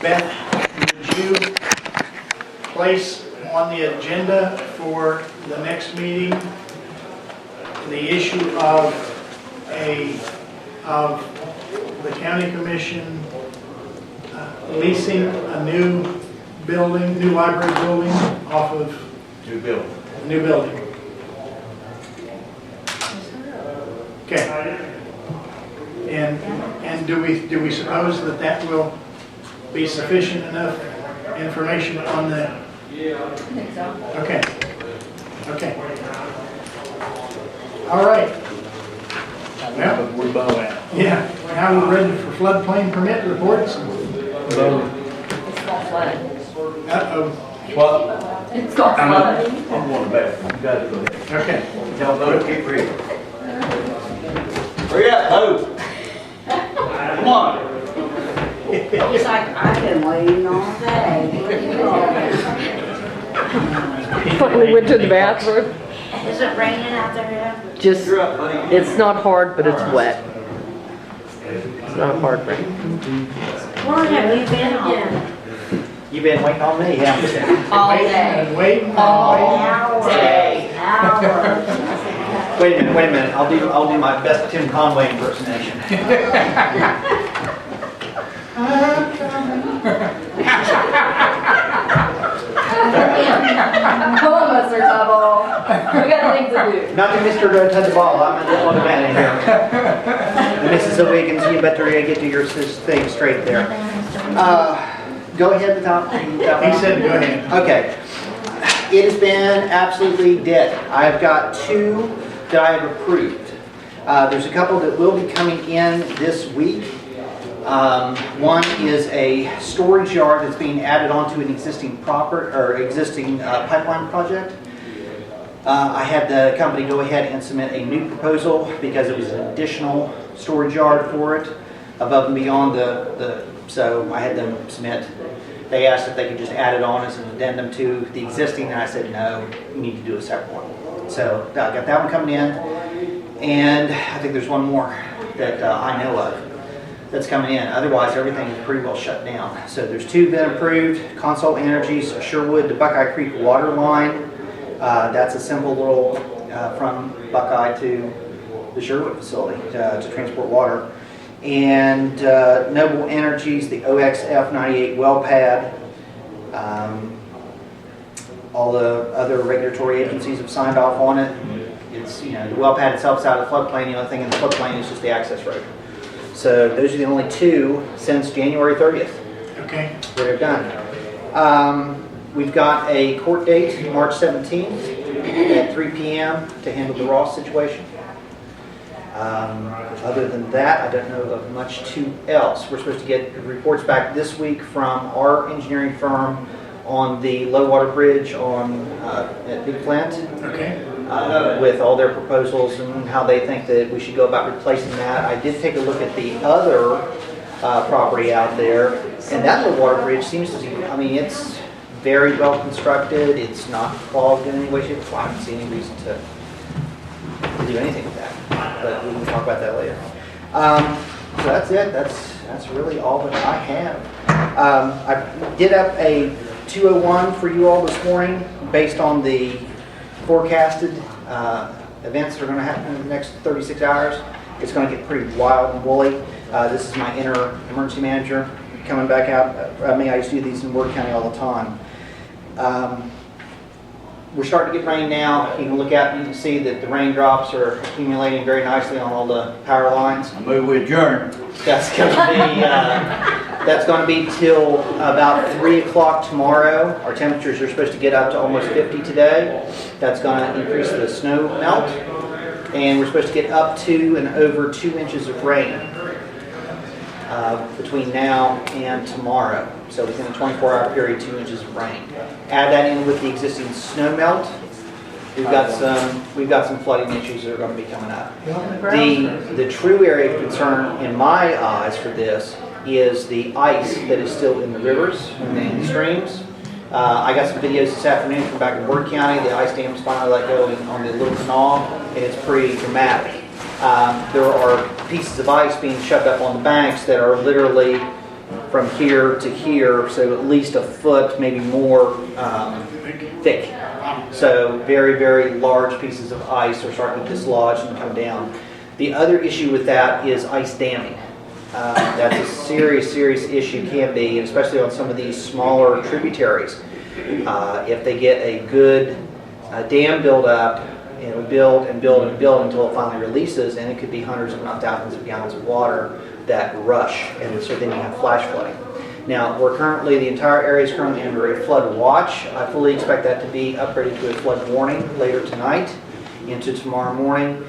Beth, would you place on the agenda for the next meeting the issue of the county commission leasing a new library building off of New building. a new building? Okay. And do we suppose that will be sufficient enough information on the? I think so. Okay. Okay. All right. Well, We're bow out. yeah. Now we're ready for floodplain permit reports. It's not flooding. Uh-oh. What? It's not flooding. I'm going back. You got to go ahead. Okay. Tell them to keep reading. Hurry up, ho! Come on. He's like, I've been waiting all day. Finally went to the bathroom. Is it raining out there yet? Just, You're up, buddy. it's not hard, but it's wet. It's not hard rain. Where have you been again? You've been waiting on me, haven't you? All Waiting day. and waiting and Hours. Day. Hours. Wait a minute. I'll do my best Tim Conway impersonation. Come on, Mr. Tubble. We got things to do. Not to Mr. Touch the Ball, I'm a little man in here. And Mrs. Wiggins, you better get to your thing straight there. Go ahead, Tom. He said go ahead. Okay. It has been absolutely dead. I've got 2 that I have approved. There's a couple that will be coming in this week. One is a storage yard that's being added onto an existing pipeline project. I had the company go ahead and submit a new proposal because it was an additional storage yard for it above and beyond so I had them submit. They asked if they could just add it on as an addendum to the existing, and I said, no, you need to do a separate one. So I got that one coming in, and I think there's one more that I know of that's coming in. Otherwise, everything is pretty well shut down. So there's 2 been approved, Consol Energies, Sherwood to Buckeye Creek water line. That's a simple little, from Buckeye to the Sherwood facility to transport water. And Noble Energies, the OXF98 well pad. All the other regulatory agencies have signed off on it. It's, the well pad itself is out of the floodplain. The only thing in the floodplain is just the access road. So those are the only 2 since January 30th Okay. that are done. We've got a court date, March 17th at 3 p.m. to handle the Ross situation. Other than that, I don't know of much else. We're supposed to get reports back this week from our engineering firm on the low water bridge at Big Flint. Okay. With all their proposals and how they think that we should go about replacing that. I did take a look at the other property out there, and that low water bridge seems to be, it's very well constructed. It's not clogged in any way, shape, or form. I don't see any reason to do anything with that. But we can talk about that later. So that's it. That's really all that I have. I did up a 201 for you all this morning based on the forecasted events that are going to happen in the next 36 hours. It's going to get pretty wild and woolly. This is my emergency manager coming back out. I used to do these in Ward County all the time. We're starting to get rain now. You can look out and you can see that the raindrops are accumulating very nicely on all the power lines. I move with adjourn. That's going to be till about 3 o'clock tomorrow. Our temperatures are supposed to get up to almost 50 today. That's going to increase the snow melt. And we're supposed to get up to and over 2 inches of rain between now and tomorrow. So within a 24-hour period, 2 inches of rain. Add that in with the existing snow melt. We've got some flooding issues that are going to be coming up. The true area of concern in my eyes for this is the ice that is still in the rivers and in the streams. I got some videos this afternoon from back in Ward County. The ice dams finally let go on the little canal, and it's pretty dramatic. There are pieces of ice being shoved up on the banks that are literally from here to here, so at least a foot, maybe more thick. So very, very large pieces of ice are starting to dislodge and come down. The other issue with that is ice damming. That's a serious, serious issue, can be, especially on some of these smaller tributaries. If they get a good dam build up, it'll build and build and build until it finally releases, and it could be hundreds if not thousands of gallons of water that rush, and so then you have flash flooding. Now, the entire area is currently under a flood watch. I fully expect that to be upgraded to a flood warning later tonight into tomorrow morning.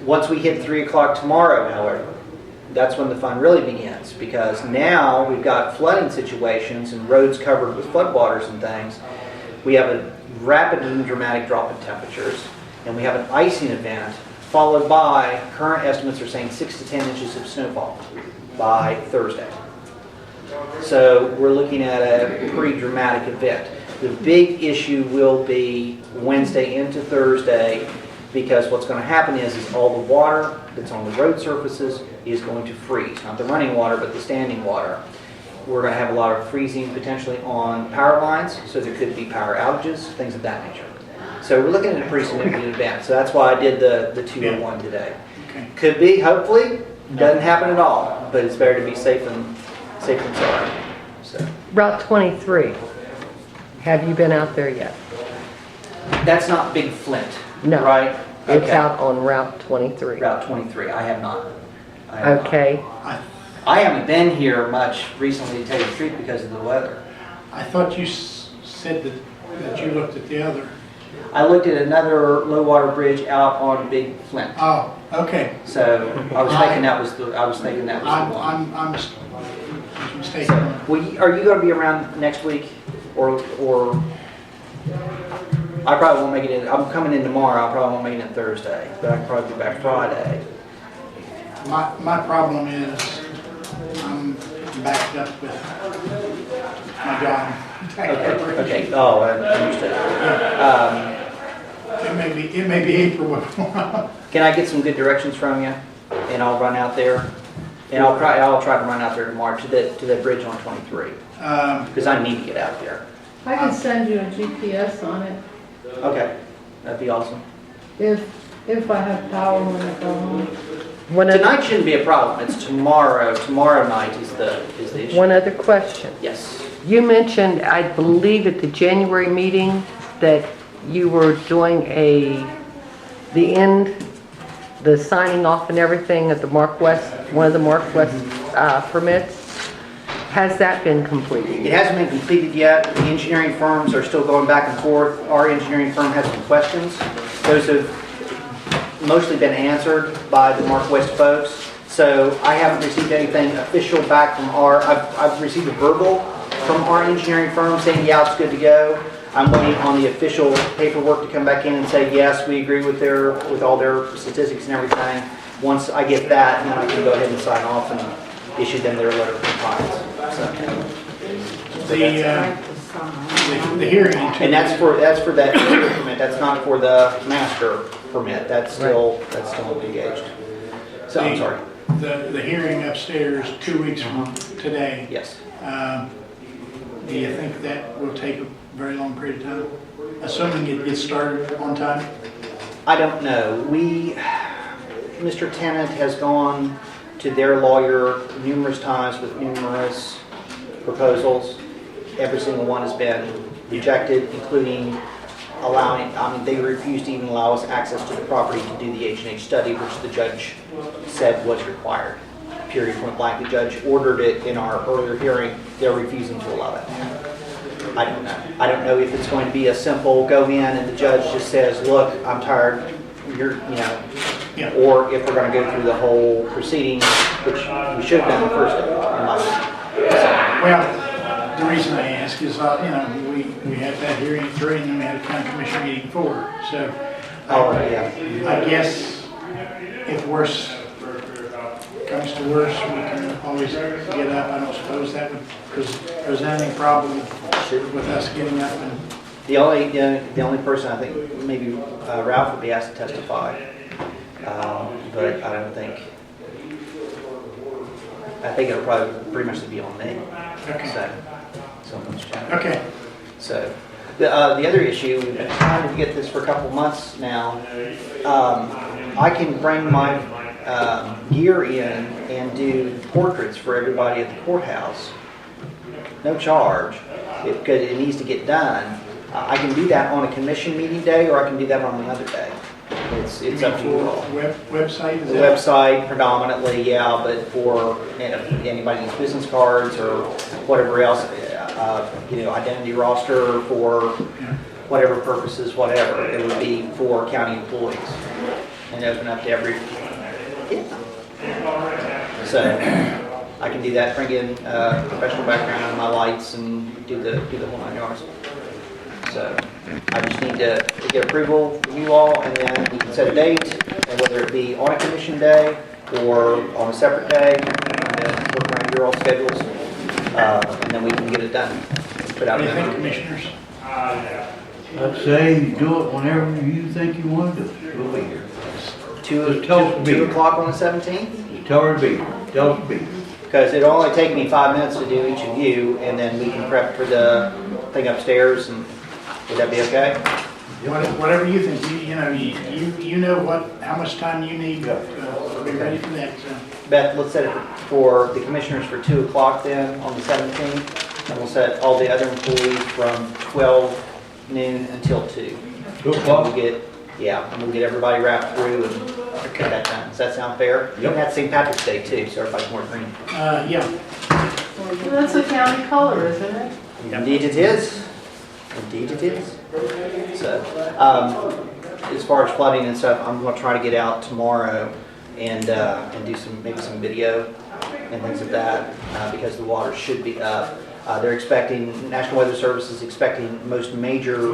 Once we hit 3 o'clock tomorrow, however, that's when the fun really begins, because now we've got flooding situations and roads covered with floodwaters and things. We have a rapid and dramatic drop in temperatures, and we have an icing event followed by, current estimates are saying 6 to 10 inches of snowfall by Thursday. So we're looking at a pretty dramatic event. The big issue will be Wednesday into Thursday, because what's going to happen is all the water that's on the road surfaces is going to freeze. Not the running water, but the standing water. We're going to have a lot of freezing potentially on power lines, so there could be power outages, things of that nature. So we're looking at a pretty significant event. So that's why I did the 201 today. Okay. Could be, hopefully, doesn't happen at all, but it's better to be safe than sorry. So Route 23. Have you been out there yet? that's not Big Flint, No. right? It's Okay. out on Route 23. Route 23. I have not. I have not. Okay. I haven't been here much recently, to tell you the truth, because of the weather. I thought you said that you looked at the other. I looked at another low water bridge out on Big Flint. Oh, okay. So I was thinking that was the one. I'm mistaken. Are you going to be around next week, or I probably won't make it in. I'm coming in tomorrow. I probably won't make it in Thursday, but I can probably be back Friday. My problem is I'm backed up with my job. Okay. Oh, I understood. It may be April before. Can I get some good directions from you, and I'll run out there, and I'll try to run out there tomorrow to the bridge on 23, because I need to get out there. I can send you a GPS on it Okay, that'd be awesome. if I have power when I go home. Tonight shouldn't be a problem. It's tomorrow. Tomorrow night is the issue. One other question. Yes. You mentioned, I believe at the January meeting, that you were doing the signing off and everything at the Mark West, one of the Mark West permits. Has that been completed? It hasn't been completed yet. The engineering firms are still going back and forth. Our engineering firm has some questions. Those have mostly been answered by the Mark West folks. So I haven't received anything official back from I've received a verbal from our engineering firm saying, yeah, it's good to go. I'm waiting on the official paperwork to come back in and say, yes, we agree with all their statistics and everything. Once I get that, then I can go ahead and sign off and issue them their letter of compliance. The hearing. And that's for that permit. That's not for the master permit. That's still engaged. So I'm sorry. The hearing upstairs 2 weeks from today. Yes. Do you think that will take a very long period of time? Assuming it gets started on time? I don't know. Mr. Tennant has gone to their lawyer numerous times with numerous proposals. Every single one has been rejected, including they refused to even allow us access to the property to do the H&H study, which the judge said was required. Period, point blank. The judge ordered it in our earlier hearing. They're refusing to allow that to happen. I don't know. I don't know if it's going to be a simple go in and the judge just says, look, I'm tired, or if we're going to go through the whole proceeding, which we should have done the first day, in my opinion. Well, the reason I ask is, we had that hearing at 3 and then we had a county commission meeting at 4. So I guess if worse comes to worse, we can always get up. I don't suppose that would present any problem with us getting up and. The only person I think maybe Ralph would be asked to testify, but I don't think I think it'll probably pretty much be on me. Okay, So much time. okay. So, the other issue, we've been trying to get this for a couple months now. I can bring my gear in and do portraits for everybody at the courthouse. No charge, because it needs to get done. I can do that on a commission meeting day, or I can do that on another day. It's up to you all. Website? is The that- website predominantly, yeah, but for anybody needs business cards or whatever else, identity roster for whatever purposes, whatever, it would be for county employees and open up to every, So I can do that, bring in professional background on my lights and do the whole 9 yards. So I just need to get approval from you all, and then we can set a date, and whether it be on a commission day or on a separate day, and then work around your all schedules, and then we can get it done. Put out What do you think, there. commissioners? I'd say do it whenever you think you want to do it. We'll be here. Just tell us to be 2 here. o'clock on the 17th? Just tell her to be here. Tell us to be here. Because it'll only take me 5 minutes to do each of you, and then we can prep for the thing upstairs, and would that be okay? Whatever you think, you know how much time you need to be ready for that, so. Beth, let's set it for the commissioners for 2 o'clock then on the 17th, and we'll set all the other employees from 12 noon until 2. 2 And o'clock? we'll get everybody wrapped through and get that done. Does that sound fair? Yep. And that's St. Patrick's Day too, so everybody's more green. Yeah, That's the county color, isn't it? Indeed it is. Indeed it is. So, as far as flooding and stuff, I'm gonna try to get out tomorrow and do maybe some video and things like that, because the water should be up. They're expecting, National Weather Service is expecting most major,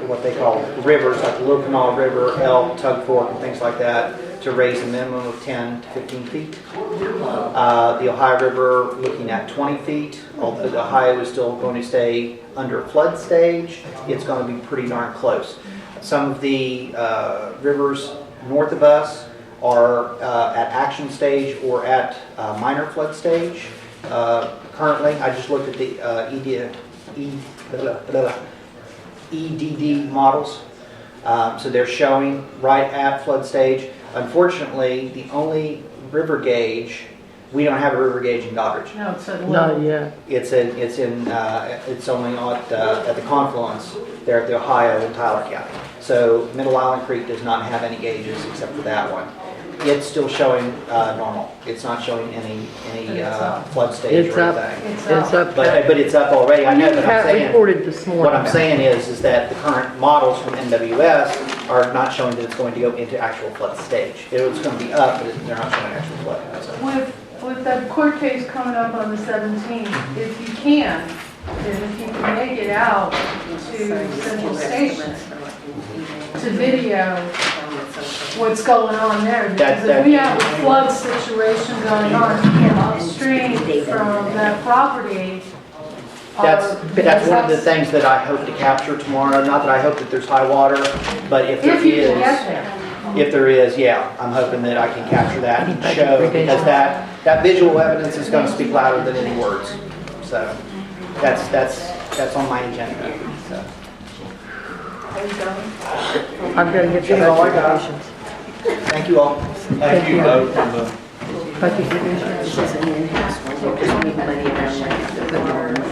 what they call rivers, like the Little Canal River, Elk, Tug Fork, and things like that, to raise a minimum of 10 to 15 feet. The Ohio River looking at 20 feet. Although the Ohio is still going to stay under flood stage, it's going to be pretty darn close. Some of the rivers north of us are at action stage or at minor flood stage. Currently, I just looked at the EDD models. So they're showing right at flood stage. Unfortunately, the only river gauge, we don't have a river gauge in Goddard. No, it's a Not yet. It's only at the confluence there at the Ohio and Tyler County. So Middle Island Creek does not have any gauges except for that one. It's still showing normal. It's not showing any flood stage It's or up. anything. It's up. But it's up already. I know, but I'm Pat saying. reported this morning. What I'm saying is that the current models from NWS are not showing that it's going to go into actual flood stage. It's going to be up, but they're not showing actual flood. So, With that court case coming up on the 17th, if you can, and if you can make it out to Central Station to video what's going on there, because if we have a flood situation going on upstream from that property. That's one of the things that I hope to capture tomorrow. Not that I hope that there's high water, but if there If you can is, get there. if there is, yeah, I'm hoping that I can capture that and show, because that visual evidence is going to speak louder than any words. So that's on my agenda. So. I'm going to get the recommendations. Thank you all. Thank you, though, for the Thank you. She's an in-house one, because we need money around like